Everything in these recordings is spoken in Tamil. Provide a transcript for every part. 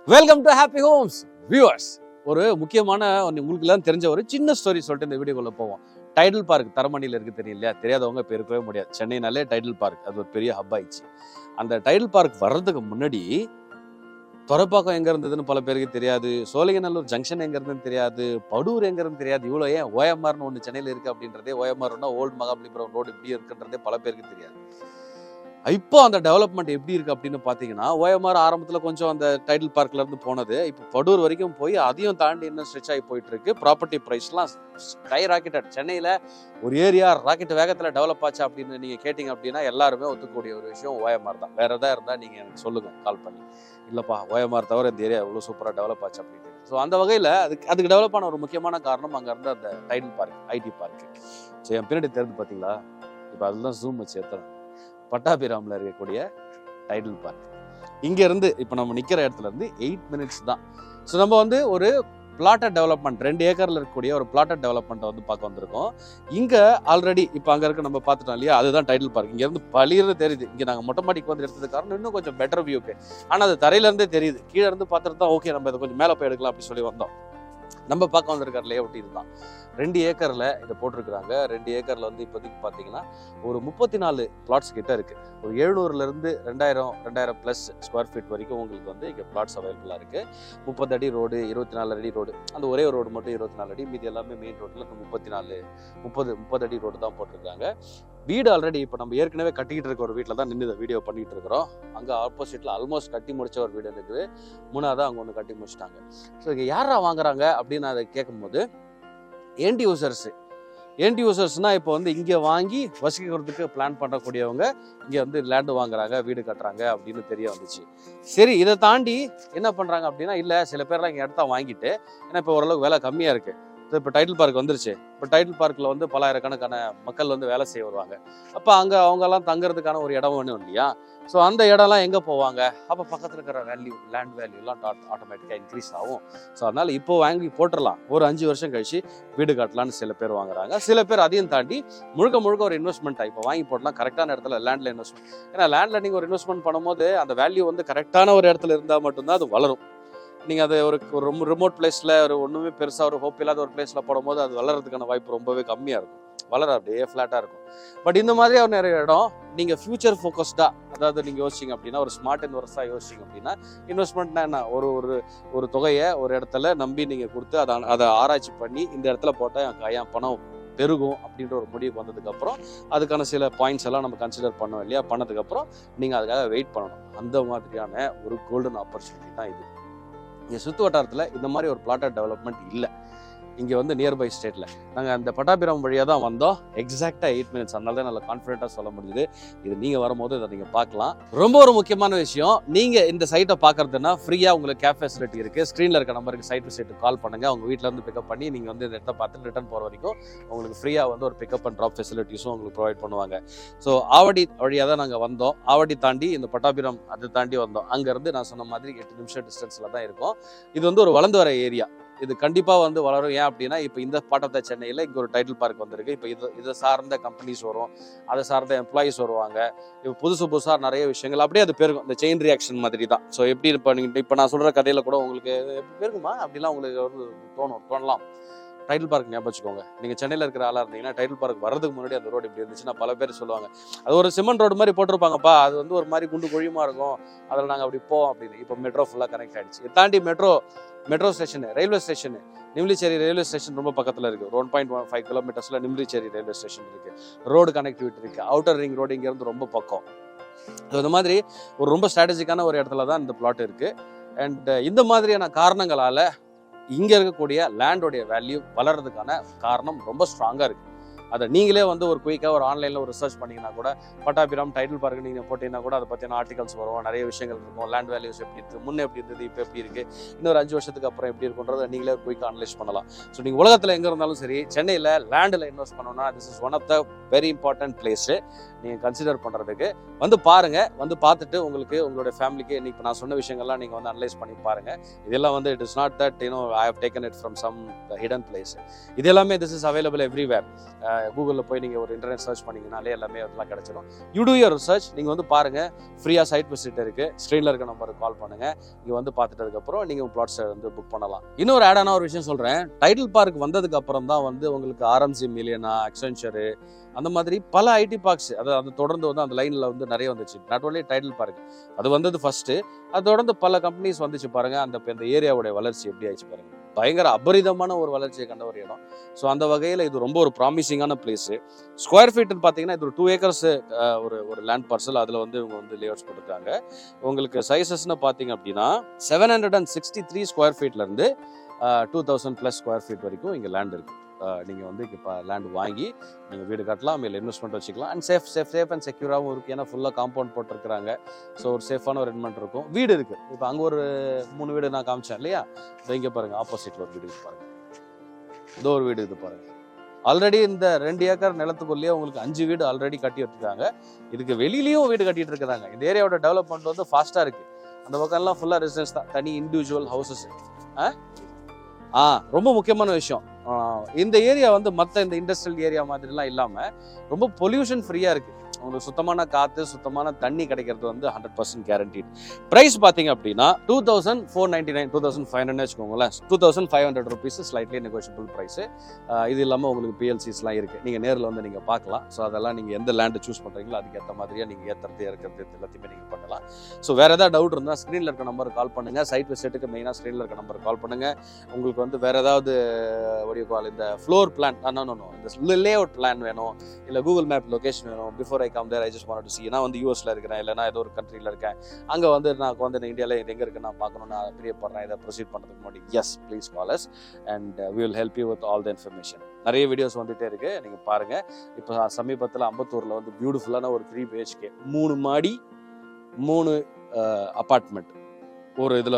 Welcome to happy homes viewers. ஒரு முக்கியமான உங்களுக்கு எல்லாம் தெரிஞ்ச ஒரு சின்ன ஸ்டோரி சொல்லிட்டு இந்த வீடியோக்குள்ள போவோம். டைடல் பார்க் தரமணியில் இருக்கு, தெரியும் இல்லையா? தெரியாதவங்க இப்போ இருக்கவே முடியாது. சென்னைனாலே டைடல் பார்க் அது ஒரு பெரிய ஹப் ஆயிடுச்சு. அந்த டைடல் பார்க் வர்றதுக்கு முன்னாடி தொரப்பாக்கம் எங்க இருந்ததுன்னு பல பேருக்கு தெரியாது, சோழிங்கநல்லூர் ஜங்ஷன் எங்க இருந்ததுன்னு தெரியாது, படூர் எங்க இருந்து தெரியாது. இவ்வளோ ஏன் ஓஎம்ஆர்னு ஒன்று சென்னையில் இருக்கு அப்படின்றதே, ஓஎம்ஆர்னா ஓல்டு மகாபலிபுரம் ரோடு இப்படி இருக்குன்றதே பல பேருக்கு தெரியாது. இப்போ அந்த டெவலப்மெண்ட் எப்படி இருக்கு அப்படின்னு பார்த்தீங்கன்னா, ஓஎம்ஆர் ஆரம்பத்தில் கொஞ்சம் அந்த டைடல் பார்க்ல இருந்து போனது இப்போ படூர் வரைக்கும் போய் அதையும் தாண்டி இன்னும் ஸ்ட்ரெச் ஆகி போயிட்டு இருக்கு. ப்ராப்பர்ட்டி ப்ரைஸ்லாம் ஸ்கை ராக்கெட். சென்னையில் ஒரு ஏரியா ராக்கெட் வேகத்தில் டெவலப் ஆச்சு அப்படின்னு நீங்கள் கேட்டிங்க அப்படின்னா எல்லாருமே ஒத்துக்கூடிய ஒரு விஷயம் ஓஎம்ஆர் தான். வேற எதாவது இருந்தால் நீங்கள் எனக்கு சொல்லுங்கள் கால் பண்ணி, இல்லைப்பா ஓஎம்ஆர் தவிர இந்த ஏரியா எவ்வளோ சூப்பராக டெவலப் ஆச்சு அப்படின்னு. ஸோ அந்த வகையில் அதுக்கு டெவலப் ஆன ஒரு முக்கியமான காரணம் அங்கே இருந்த அந்த Tidel Park, IT park. So என் பின்னாடி தெரிஞ்சு பார்த்தீங்களா, இப்போ அதுதான் ஜூம் வச்சு ஏற்றலாம். பட்டாபிராமில் இருக்கக்கூடிய டைடல் பார்க் இங்க இருந்து இப்போ நம்ம நிக்கிற இடத்துல இருந்து 8 minutes தான். ஸோ நம்ம வந்து ஒரு பிளாட்டட் டெவலப்மெண்ட், 2 ஏக்கர்ல இருக்கக்கூடிய ஒரு பிளாட்டட் டெவலப்மெண்ட் வந்து பார்க்க வந்திருக்கோம். இங்க ஆல்ரெடி இப்போ அங்க இருக்க நம்ம பார்த்துட்டோம் இல்லையா, அதுதான் டைடல் பார்க். இங்க இருந்து பளிர்னு தெரியுது. இங்க நாங்கள் மொட்டை மாடிக்கு வந்து எடுத்தது காரணம் இன்னும் கொஞ்சம் பெட்டர் வியூக்கு. ஆனால் அது தரையில இருந்தே தெரியுது. கீழே இருந்து பார்த்துட்டு தான் ஓகே நம்ம இதை கொஞ்சம் மேலே போய் எடுக்கலாம் அப்படின்னு சொல்லி வந்தோம். நம்ம பார்க்க வந்திருக்கிற லேஅவுட் இதுதான். 2 ஏக்கர்ல இதை போட்டிருக்கிறாங்க. 2 ஏக்கர்ல வந்து இப்போதைக்கு பார்த்தீங்கன்னா ஒரு 34 பிளாட்ஸ் கிட்ட இருக்கு. ஒரு 700 இருந்து 2000 பிளஸ் ஸ்கொயர் ஃபீட் வரைக்கும் உங்களுக்கு வந்து இங்கே பிளாட்ஸ் அவைலபிளா இருக்கு. 30 அடி ரோடு, 24 அடி ரோடு. அந்த ஒரே ஒரு ரோடு மட்டும் 24 அடி, மீதி எல்லாமே மெயின் ரோட்ல 30 அடி ரோடு தான் போட்டிருக்காங்க. வீடு ஆல்ரெடி இப்போ நம்ம ஏற்கனவே கட்டிக்கிட்டு இருக்க ஒரு வீட்டில் தான் நின்று வீடியோ பண்ணிட்டு இருக்கிறோம். அங்கே ஆப்போசிட்ல ஆல்மோஸ்ட் கட்டி முடிச்ச ஒரு வீடு இருக்குது. 3வது அங்கே ஒன்று கட்டி முடிச்சிட்டாங்க. ஸோ இங்கே யாரா வாங்குறாங்க அப்படின்னு அதை கேட்கும்போது எண்ட் யூசர்ஸ்னா இப்போ வந்து இங்கே வாங்கி வசிக்கிறதுக்கு பிளான் பண்ணக்கூடியவங்க இங்கே வந்து லேண்டு வாங்குறாங்க, வீடு கட்டுறாங்க அப்படின்னு தெரிய வந்துச்சு. சரி, இதை தாண்டி என்ன பண்ணுறாங்க அப்படின்னா, இல்லை சில பேர்லாம் இங்கே இடத்த வாங்கிட்டு, ஏன்னா இப்போ ஓரளவுக்கு விலை கம்மியாக இருக்குது. இப்போ டைடல் பார்க் வந்துருச்சு. இப்போ டைடல் பார்க்கில் வந்து பலாயிரக்கணக்கான மக்கள் வந்து வேலை செய்ய வருவாங்க. அப்போ அங்கே அவங்கெல்லாம் தங்குறதுக்கான ஒரு இடம் வேணும் இல்லையா? ஸோ அந்த இடம்லாம் எங்கே போவாங்க? அப்போ பக்கத்தில் இருக்கிற லேண்ட் வேல்யூலாம் ஆட்டோமேட்டிக்காக இன்க்ரீஸ் ஆகும். ஸோ அதனால் இப்போ வாங்கி போட்டுடலாம், ஒரு 5 வருஷம் கழிச்சு வீடு கட்டலான்னு சில பேர் வாங்குறாங்க. சில பேர் அதையும் தாண்டி முழுக்க ஒரு இன்வெஸ்ட்மெண்ட்டாக இப்போ வாங்கி போடலாம், கரெக்டான இடத்துல லேண்டில் இன்வெஸ்ட்மெண்ட். ஏன்னா லேண்டில் நீங்கள் ஒரு இன்வெஸ்ட்மெண்ட் பண்ணும்போது அந்த வேல்யூ வந்து கரெக்டான ஒரு இடத்துல இருந்தால் மட்டும்தான் அது வளரும். நீங்கள் அது ஒரு ரொம்ப ரிமோட் பிளேஸில் ஒரு ஒன்றுமே பெருசாக ஒரு ஹோப் இல்லாத ஒரு பிளேஸில் போடும்போது அது வளர்கிறதுக்கான வாய்ப்பு ரொம்பவே கம்மியாக இருக்கும். வளர அப்படியே ஃப்ளாட்டாக இருக்கும். பட் இந்த மாதிரி ஒரு நிறைய இடம் நீங்கள் ஃபியூச்சர் ஃபோக்கஸ்டாக, அதாவது நீங்கள் யோசிச்சிங்க அப்படின்னா, ஒரு ஸ்மார்ட் இன்வெஸ்டாக யோசிச்சிங்க அப்படின்னா, இன்வெஸ்ட்மெண்ட்னா என்ன, ஒரு தொகையை ஒரு இடத்துல நம்பி நீங்கள் கொடுத்து அதை ஆராய்ச்சி பண்ணி இந்த இடத்துல போட்டால் என் பணம் பெருகும் அப்படின்ற ஒரு முடிவுக்கு வந்ததுக்கப்புறம் அதுக்கான சில பாயிண்ட்ஸ் எல்லாம் நம்ம கன்சிடர் பண்ணோம் இல்லையா? பண்ணதுக்கப்புறம் நீங்கள் அதுக்காக வெயிட் பண்ணணும். அந்த மாதிரியான ஒரு கோல்டன் ஆப்பர்ச்சுனிட்டி தான் இது. இங்கே சுற்று வட்டாரத்தில் இந்த மாதிரி ஒரு பிளாட்டட் டெவலப்மெண்ட் இல்லை. இங்கே வந்து நியர்பை ஸ்டேட்டில் நாங்கள் அந்த பட்டாபிராம் வழியாக தான் வந்தோம். எக்ஸாக்டாக 8 minutes. அதனால தான் நல்லா கான்ஃபிடென்ட்டாக சொல்ல முடியுது. இது நீங்கள் வரும்போது இதை நீங்கள் பார்க்கலாம். ரொம்ப ஒரு முக்கியமான விஷயம், நீங்கள் இந்த சைட்டை பார்க்குறதுன்னா ஃப்ரீயாக உங்களுக்கு கேப் ஃபெசிலிட்டி இருக்குது. ஸ்க்ரீனில் இருக்க நம்பருக்கு சைட் டு சைட்டு கால் பண்ணுங்கள். அவங்க வீட்டிலேருந்து பிக்கப் பண்ணி நீங்கள் வந்து இந்த இடத்த பார்த்து ரிட்டர்ன் போகிற வரைக்கும் உங்களுக்கு ஃப்ரீயாக வந்து ஒரு பிக்கப் அண்ட் ட்ராப் ஃபெசிலிட்டிஸும் உங்களுக்கு ப்ரொவைட் பண்ணுவாங்க. ஸோ ஆவடி வழியாக தான் நாங்கள் வந்தோம். ஆவடி தாண்டி இந்த பட்டாபிராம் அதை தாண்டி வந்தோம். அங்கேருந்து நான் சொன்ன மாதிரி 8 நிமிஷம் டிஸ்டன்ஸில் தான் இருக்கும். இது வந்து ஒரு வளர்ந்து வர ஏரியா. இது கண்டிப்பாக வந்து வளரும். ஏன் அப்படின்னா, இப்போ இந்த பார்ட் ஆஃப் த சென்னையில் இங்கே ஒரு டைடல் பார்க் வந்திருக்கு. இப்போ இதை சார்ந்த கம்பெனிஸ் வரும், அதை சார்ந்த எம்ப்ளாயிஸ் வருவாங்க. இப்போ புதுசாக நிறைய விஷயங்கள் அப்படியே அது பெருகும். இந்த செயின் ரியாக்ஷன் மாதிரி தான். ஸோ எப்படி இப்போ நான் சொல்கிற கதையில் கூட உங்களுக்கு பெருகுமா அப்படிலாம் உங்களுக்கு வந்து தோணலாம். டைடல் பார்க் ஞாபகம் வச்சுக்கோங்க. நீங்கள் சென்னையில் இருக்கிற ஆளாக இருந்தீங்கன்னா டைடல் பார்க் வரதுக்கு முன்னாடி அந்த ரோடு இப்படி இருந்துச்சுன்னா பல பேர் சொல்லுவாங்க, அது ஒரு சிமெண்ட் ரோடு மாதிரி போட்டிருப்பாங்கப்பா, அது வந்து ஒரு மாதிரி குண்டு குழியுமா இருக்கும், அதில் நாங்கள் அப்படி போவோம் அப்படின்னு. இப்போ மெட்ரோ ஃபுல்லாக கனெக்ட் ஆகிடுச்சு. இதை தாண்டி metro station, railway station, Nemilicherry railway station ரொம்ப பக்கத்தில் இருக்குது. 1.15 கிலோமீட்டர்ஸில் நிம்லிச்சேரி ரயில்வே ஸ்டேஷன் இருக்குது. ரோடு கனெக்டிவிட்டி இருக்குது. அவுட்டர் ரிங் ரோடு இங்கேருந்து ரொம்ப பக்கம். ஸோ இந்த மாதிரி ஒரு ரொம்ப ஸ்ட்ராட்டஜிக்கான ஒரு இடத்துல தான் இந்த பிளாட் இருக்குது. அண்ட் இந்த மாதிரியான காரணங்களால் இங்கே இருக்கக்கூடிய லேண்டோடைய வேல்யூ வளர்றதுக்கான காரணம் ரொம்ப ஸ்ட்ராங்காக இருக்குது. அதை நீங்களே வந்து ஒரு குயிக்காக ஒரு ஆன்லைனில் ஒரு ரிசர்ச் பண்ணிங்கன்னா கூட, பட்டாபிராம் டைடல் பார்க் நீங்கள் போட்டிங்கன்னா கூட அதை பற்றின ஆர்டிகல்ஸ் வரும், நிறைய விஷயங்கள் இருக்கும். லேண்ட் வேல்யூஸ் எப்படி இருக்குது, முன்னே எப்படி இருந்தது, இப்போ எப்படி இருக்குது, இன்னொரு 5 வருஷத்துக்கு அப்புறம் எப்படி இருக்குன்றதை நீங்களே ஒரு குயிக்காக அனலைஸ் பண்ணலாம். ஸோ நீங்கள் உலகத்தில் எங்கே இருந்தாலும் சரி, சென்னையில் லேண்டில் இன்வெஸ்ட் பண்ணணும்னா this is one of the very important place நீங்கள் கன்சிடர் பண்ணுறதுக்கு. வந்து பாருங்கள், வந்து பார்த்துட்டு உங்களுக்கு உங்களுடைய ஃபேமிலிக்கு இன்னைக்கு நான் சொன்ன விஷயங்கள்லாம் நீங்கள் வந்து அனலைஸ் பண்ணி பாருங்கள். இதெல்லாம் வந்து it is not that I have taken it from some hidden place. இது எல்லாமே திஸ் இஸ் அவைலபிள் எவ்ரிவேர். கூகுளில் போய் நீங்கள் ஒரு இன்டர்நெட் சர்ச் பண்ணிங்கனாலே எல்லாமே அதெல்லாம் கிடச்சிடும். You two your research. நீங்கள் வந்து பாருங்கள், ஃப்ரீயாக சைட் விசிட் இருக்குது, ஸ்க்ரீனில் இருக்க நம்பருக்கு கால் பண்ணுங்கள். நீங்கள் வந்து பார்த்துட்டதுக்கப்புறம் நீங்கள் பிளாட்ஸை வந்து புக் பண்ணலாம். இன்னொரு ஆடான ஒரு விஷயம் சொல்கிறேன். டைட்டில் பார்க் வந்ததுக்கு அப்புறம் தான் வந்து உங்களுக்கு ஆர்எம்சி மில்லியனா, அக்சென்ச்சரு, அந்த மாதிரி பல ஐடி பார்க்ஸ் அது தொடர்ந்து வந்து அந்த லைனில் வந்து நிறைய வந்துச்சு. நாட் ஓன்லி டைட்டில் பார்க், அது வந்தது ஃபர்ஸ்ட்டு. அது தொடர்ந்து பல கம்பெனிஸ் வந்துச்சு பாருங்கள். அந்த ஏரியாவுடைய வளர்ச்சி எப்படி ஆயிடுச்சு பாருங்கள். பயங்கர அபரிதமான ஒரு வளர்ச்சியை கண்ட ஒரு இடம். ஸோ அந்த வகையில் இது ரொம்ப ஒரு ப்ராமிசிங்கான பிளேஸு. ஸ்கொயர் ஃபீட்னு பார்த்தீங்கன்னா இது ஒரு 2 acres ஒரு லேண்ட் பார்சல். அதில் வந்து இவங்க வந்து லேஅவுட்ஸ் போட்டிருக்காங்க. உங்களுக்கு சைஸஸ்ன்னு பார்த்தீங்க அப்படின்னா 763 ஸ்கொயர் ஃபீட்லேருந்து 2000+ ஸ்கொயர் ஃபீட் வரைக்கும் இங்கே லேண்ட் இருக்குது. நீங்கள் வந்து இப்போ லேண்ட் வாங்கி நீங்கள் வீடு கட்டலாம், இல்லை இன்வெஸ்ட்மெண்ட் வச்சுக்கலாம். அண்ட் சேஃப் அண்ட் செக்யூராகவும் இருக்குது. ஏன்னா ஃபுல்லாக காம்பவுண்ட் போட்டிருக்கிறாங்க. ஸோ ஒரு சேஃபான ஒரு இன்வென்ட் இருக்கும். வீடு இருக்குது. இப்போ அங்கே ஒரு 3 வீடு நான் காமிச்சேன் இல்லையா? இங்கே பாருங்கள், ஆப்போசிட்டில் ஒரு வீடு இது பாருங்கள். இதோ ஒரு வீடு இது பாருங்கள். ஆல்ரெடி இந்த 2 ஏக்கர் நிலத்துக்குள்ளேயே உங்களுக்கு 5 வீடு ஆல்ரெடி கட்டி வச்சுருக்காங்க. இதுக்கு வெளியிலையும் வீடு கட்டிட்டு இருக்கிறாங்க. இந்த ஏரியாவோட டெவலப்மெண்ட் வந்து ஃபாஸ்ட்டாக இருக்குது. அந்த பக்கம்லாம் ஃபுல்லாக ரெசிடென்ஸ் தான், தனி இண்டிவிஜுவல் ஹவுசஸ். ரொம்ப முக்கியமான விஷயம், இந்த ஏரியா வந்து மற்ற இந்த இண்டஸ்ட்ரியல் ஏரியா மாதிரிலாம் இல்லாமல் ரொம்ப பொல்யூஷன் ஃப்ரீயாக இருக்குது. உங்களுக்கு சுத்தமான காற்று, சுத்தமான தண்ணி கிடைக்கிறது வந்து 100% கேரண்டீட். ப்ரைஸ் பார்த்தீங்க அப்படின்னா 2499, 2500 வச்சுக்கோங்களேன். 2500 rupees ஸ்லைட்லி நெகோஷியபிள் ப்ரைஸு. இது இல்லாமல் உங்களுக்கு பிஎல்சிஸ்லாம் இருக்குது. நீங்கள் நேரில் வந்து நீங்கள் பார்க்கலாம். ஸோ அதெல்லாம் நீங்கள் எந்த லேண்டு சூஸ் பண்ணுறீங்களோ அதுக்கேற்ற மாதிரியாக நீங்கள் ஏற்றுறது இறக்கிறது எல்லாத்தையுமே நீங்கள் பண்ணலாம். ஸோ வேறு ஏதாவது டவுட் இருந்தால் ஸ்க்ரீனில் இருக்க நம்பருக்கு கால் பண்ணுங்கள். சைட் விசிட்டுக்கு மெயினாக ஸ்க்ரீனில் இருக்க நம்பருக்கு கால் பண்ணுங்கள். உங்களுக்கு வந்து வேறு ஏதாவது இந்த ஃப்ளோர் பிளான், இந்த லே அவுட் பிளான் வேணும், இல்லை கூகுள் மேப் லொகேஷன் வேணும், before I come there I just wanted to see. நான் வந்து யூஎஸ்ல இருக்கிறேன், இல்லைனா ஏதோ ஒரு கண்ட்ரியில் இருக்கேன், அங்கே வந்து நான் வந்து இந்தியாவில் எங்கே இருக்குன்னு நான் பார்க்கணும்னு நான் பிரியப்படுறேன், இதை ப்ரொசீட் பண்ணுறதுக்கு முன்னாடி yes please call us and we will help you with all the information. நிறைய வீடியோஸ் வந்துகிட்டே இருக்குது, நீங்கள் பாருங்கள். இப்போ சமீபத்தில் அம்பத்தூரில் வந்து பியூட்டிஃபுல்லான ஒரு 3 BHK 3 மாடி 3 அப்பார்ட்மெண்ட் ஒரு இதில்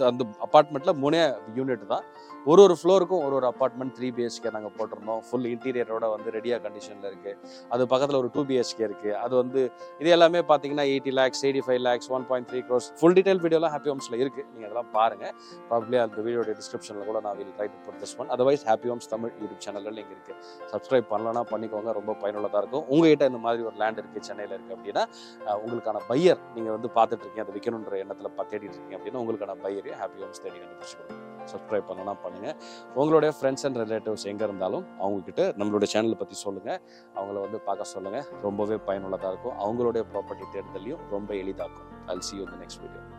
அந்த அப்பார்ட்மெண்ட்டில் 3 யூனிட் தான். ஒரு ஃப்ளோருக்கும் ஒரு அப்பார்ட்மெண்ட் 3 BHK நாங்கள் போட்டிருந்தோம். ஃபுல் இன்டீரியரோட வந்து ரெடியாக கண்டிஷனில் இருக்குது. அது பக்கத்தில் ஒரு 2 BHK இருக்குது. அது வந்து இது எல்லாமே பார்த்தீங்கன்னா 80 lakhs, 85 lakhs, 1.3 crores. Full detail வீடியோலாம் ஹாப்பி ஹோம்ஸில் இருக்குது. நீங்கள் அதெல்லாம் பாருங்கள். ப்ராபப்ளி அந்த வீடியோட டிஸ்கிரிப்ஷனில் கூட நான் will try to put this one. Otherwise happy homes Tamil YouTube சேனலில் இங்கே இருக்குது. சப்ஸ்கிரைப் பண்ணலன்னா பண்ணிக்கோங்க, ரொம்ப பயனுள்ளதாக இருக்கும். உங்கள்கிட்ட இந்த மாதிரி ஒரு லேண்ட் இருக்குது, சென்னையில் இருக்குது அப்படின்னா உங்களுக்கான பையர் நீங்கள் வந்து பார்த்துட்டு இருக்கீங்க, அதை விற்கணுன்ற எண்ணத்தில் தேடிட்டு இருக்கீங்க அப்படின்னா உங்களுக்கான பையரே ஹாப்பி ஹோம்ஸ் தேடி கண்டுபிடிச்சு கொடுங்க. சப்ஸ்கிரைப் பண்ணனா பண்ணுங்கள். உங்களுடைய ஃப்ரெண்ட்ஸ் அண்ட் ரிலேட்டிவ்ஸ் எங்கே இருந்தாலும் அவங்கக்கிட்ட நம்மளுடைய சேனலை பற்றி சொல்லுங்கள். அவங்கள வந்து பார்க்க சொல்லுங்கள். ரொம்பவே பயனுள்ளதாக இருக்கும். அவங்களுடைய ப்ராப்பர்ட்டி தேடுதலையும் ரொம்ப எளிதாக்கும். I'll see you in the next video.